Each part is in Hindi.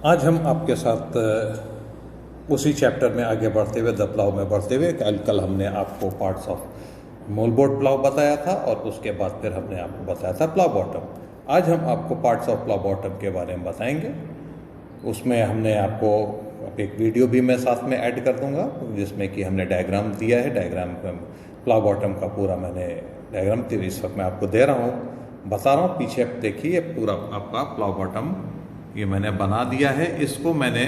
आज हम आपके साथ उसी चैप्टर में आगे बढ़ते हुए, द प्लाव में बढ़ते हुए, कल हमने आपको पार्ट्स ऑफ मोलबोर्ड प्लाव बताया था और उसके बाद फिर हमने आपको बताया था प्लाव बॉटम। आज हम आपको पार्ट्स ऑफ प्लाव बॉटम के बारे में बताएंगे। उसमें हमने आपको एक वीडियो भी मैं साथ में ऐड कर दूंगा जिसमें कि हमने डायग्राम दिया है। डायग्राम प्लाव बॉटम का पूरा मैंने डायग्राम इस वक्त मैं आपको दे रहा हूँ, बता रहा हूँ। पीछे देखिए, पूरा आपका प्लाव बॉटम ये मैंने बना दिया है। इसको मैंने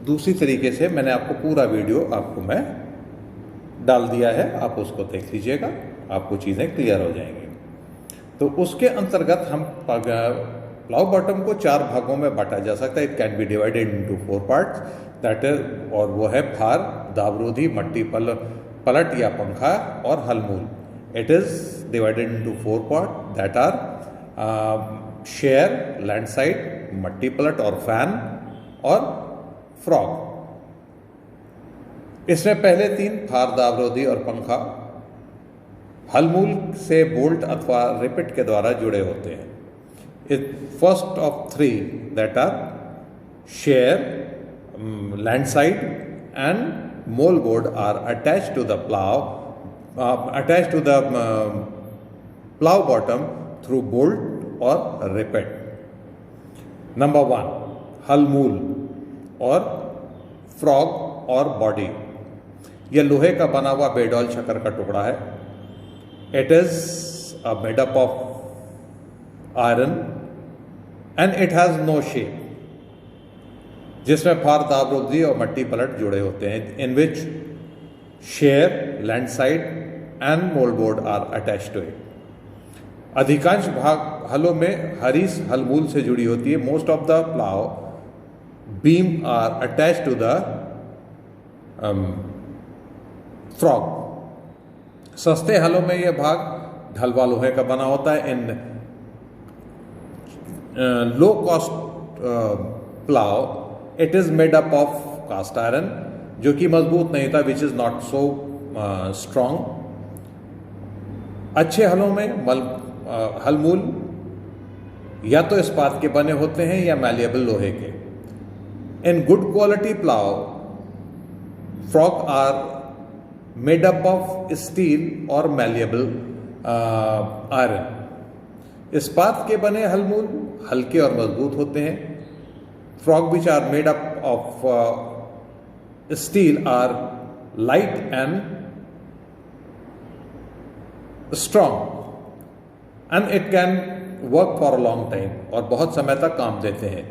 दूसरी तरीके से मैंने आपको पूरा वीडियो आपको मैं डाल दिया है, आप उसको देख लीजिएगा, आपको चीज़ें क्लियर हो जाएंगी। तो उसके अंतर्गत हम प्लाव बॉटम को 4 भागों में बांटा जा सकता है। It can B divided into 4 parts, that is, और वो है फार, दावरोधी, मट्टी पलट या पंखा और हलमूल। It is divided into 4 part that are share, landside, मट्टी पलट और फैन और फ्रॉग। इसमें पहले 3 फार, दावरोधी और पंखा हलमूल से बोल्ट अथवा रिपिट के द्वारा जुड़े होते हैं। First of 3 that are share, landside and mouldboard are attached to the plough bottom through bolt और रिपिट। नंबर 1 हलमूल और फ्रॉग और बॉडी। यह लोहे का बना हुआ बेडॉल शक्कर का टुकड़ा है। It is made up of iron and it has no shape, जिसमें फार, दावरोधी और मट्टी पलट जुड़े होते हैं, in which share, landside and mouldboard are attached to it. अधिकांश भाग हलों में हरीस हलमूल से जुड़ी होती है। Most of the plough beam are attach to the frog. सस्ते हलों में यह भाग ढलवा लोहे का बना होता है। In low cost plough it is made up of cast iron, जो कि मजबूत नहीं था, which is not so strong. अच्छे हलों में हलमूल या तो इस्पात के बने होते हैं या मैलिएबल लोहे के। In good quality plough frog are made up of steel और मैलिएबल आयरन। इस्पात के बने हलमूल हल्के और मजबूत होते हैं। Frog which are made up of steel are light and strong and it can work for a long time, और बहुत समय तक काम देते हैं।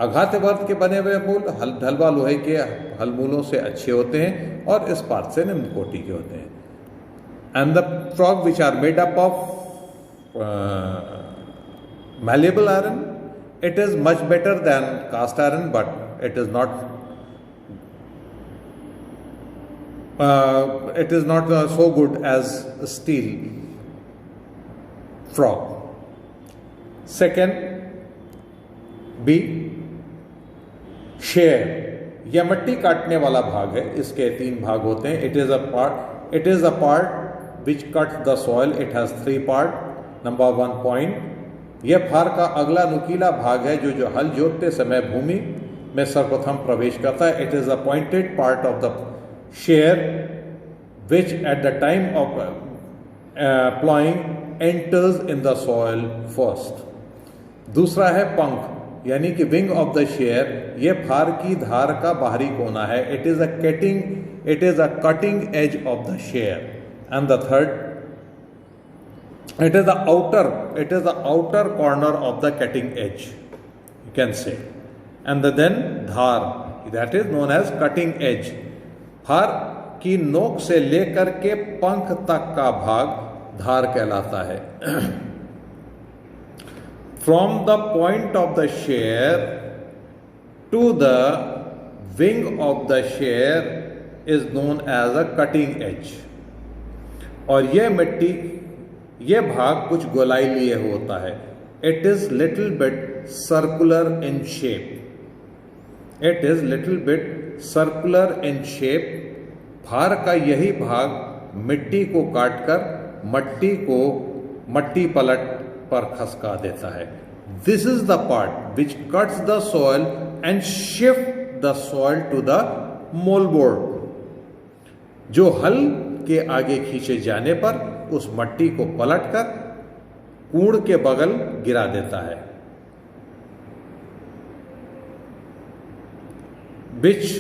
आघात वर्ग के बने हुए मूल ढलवा लोहे के हलमूलों से अच्छे होते हैं और इस्पात से निम्न कोटि के होते हैं। And the frog which are made up of malleable iron, it is much better than cast iron, but it is not so good as steel frog. Second B share, यह मिट्टी काटने वाला भाग है। इसके 3 भाग होते हैं। It is a part which cuts the soil. It has 3 part. Number 1 point, यह फार का अगला नुकीला भाग है जो हल जोतते समय भूमि में सर्वप्रथम प्रवेश करता है। It is a pointed part of the share which at the time of ploughing enters in the soil first. दूसरा है पंख, यानी कि विंग ऑफ द शेयर। यह फार की धार का बाहरी कोना है। It is a cutting edge of the share. And the third, it is the outer corner of the cutting edge, you can say. And then धार, that is known as cutting edge. फार की नोक से लेकर के पंख तक का भाग धार कहलाता है। From the point of the share to the wing of the share is known as a cutting edge. और यह भाग कुछ गोलाई लिए होता है। It is little bit circular in shape. फार का यही भाग मिट्टी को काटकर मट्टी पलट पर खसका देता है। This is the part which cuts the soil and shift the soil to the mouldboard, जो हल के आगे खींचे जाने पर उस मट्टी को पलटकर कूड़ के बगल गिरा देता है। Which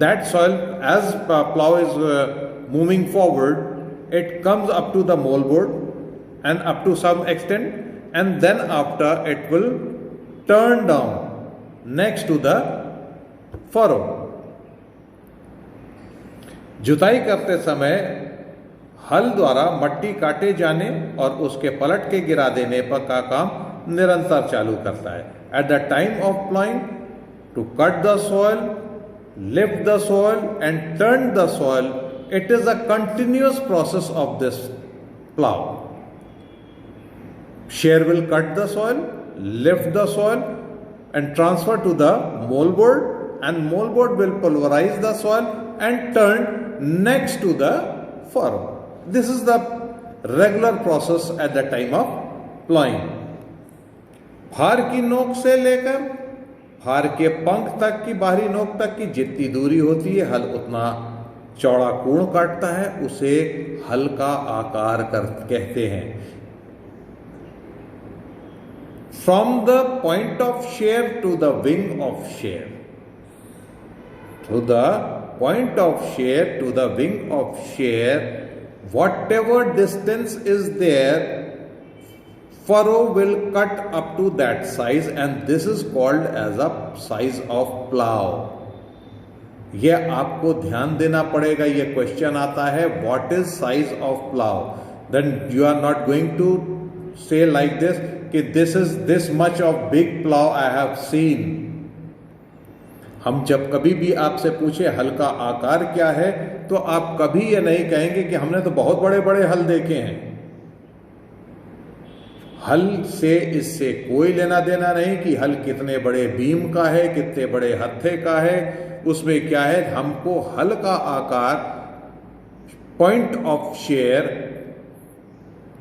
that soil, as plow is moving forward, it comes up to the moldboard and up to some extent, and then after it will turn down next to the furrow. जुताई करते समय हल द्वारा मट्टी काटे जाने और उसके पलट के गिरा देने पर का काम निरंतर चालू करता है। At the time of प्लाइंग, to cut the soil, lift the soil and turn the soil, it is a continuous process of this plow. Shear will cut the soil, lift the soil and transfer to the moldboard, and moldboard will pulverize the soil and turn next to the furrow. This is the regular process at the time of plowing. फार की नोक से लेकर फार के पंख तक की, बाहरी नोक तक की जितनी दूरी होती है, हल उतना चौड़ा कोण काटता है, उसे हल का आकार कहते हैं। From the point of share to the wing of share, through the point of share to the wing of share, whatever distance is there, furrow will cut up to that size, and this is called as a size of plow. यह आपको ध्यान देना पड़ेगा। यह क्वेश्चन आता है, what is size of plow? Then you are not going to say like this कि this is this much of big plow I have seen. हम जब कभी भी आपसे पूछे हल का आकार क्या है, तो आप कभी ये नहीं कहेंगे कि हमने तो बहुत बड़े बड़े हल देखे हैं। हल से इससे कोई लेना देना नहीं कि हल कितने बड़े बीम का है, कितने बड़े हत्थे का है, उसमें क्या है। हमको हल का आकार, पॉइंट ऑफ शेयर,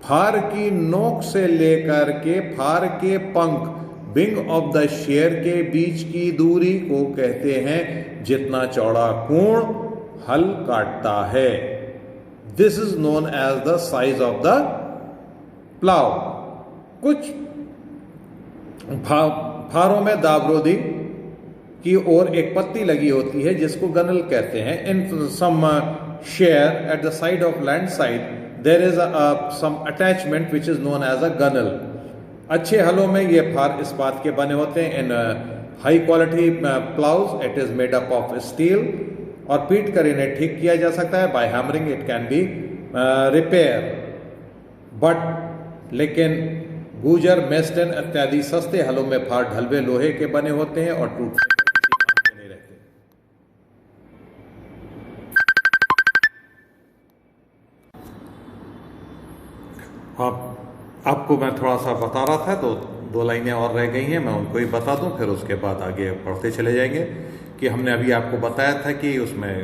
फार की नोक से लेकर के फार के पंख, विंग ऑफ द शेयर के बीच की दूरी को कहते हैं जितना चौड़ा कोण हल काटता है। This is known as the size of the plough. कुछ फारों में दाबरोदी की ओर एक पत्ती लगी होती है जिसको गनल कहते हैं। In some share at the side of land side there is some attachment which is known as a ganal. अच्छे हलों में ये फार इस्पात के बने होते हैं। In high quality ploughs it is made up of steel, और पीट कर इन्हें ठीक किया जा सकता है। By hammering it can be repair, but लेकिन गूजर, मेस्टन इत्यादि सस्ते हलों में फार ढलवे लोहे के बने होते हैं और टूटने पर नहीं रहते। आपको मैं थोड़ा सा बता रहा था, तो 2 लाइनें और रह गई हैं, मैं उनको ही बता दूं, फिर उसके बाद आगे पढ़ते चले जाएंगे। कि हमने अभी आपको बताया था कि उसमें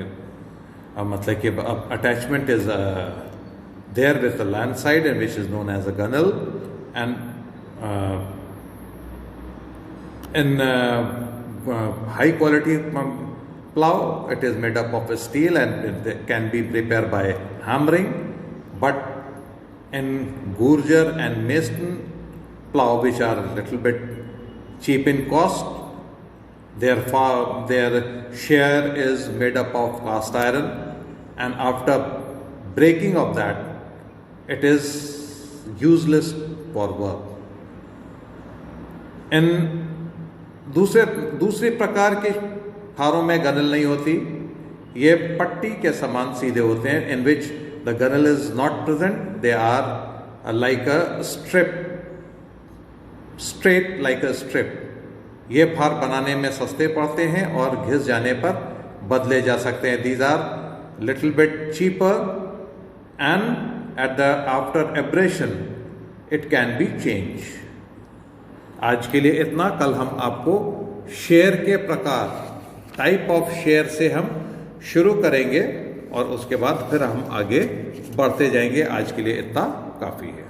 मतलब कि attachment is there with the land side and which is known as a ganal, and in high quality plow it is made up of steel and it can be prepared by hammering, but in Gurjar and Mason plow, which are a little bit cheap in cost, their share is made up of cast iron, and after breaking of that it is useless for work. इन दूसरे प्रकार के फारों में गनल नहीं होती। ये पट्टी के समान सीधे होते हैं, in which the ganal is not present, they are like a strip, straight like a strip. ये फार बनाने में सस्ते पड़ते हैं और घिस जाने पर बदले जा सकते हैं। These are little bit cheaper and at the after abrasion it can be change. आज के लिए इतना। कल हम आपको शेयर के प्रकार, टाइप ऑफ शेयर से हम शुरू करेंगे और उसके बाद फिर हम आगे बढ़ते जाएंगे। आज के लिए इतना काफ़ी है।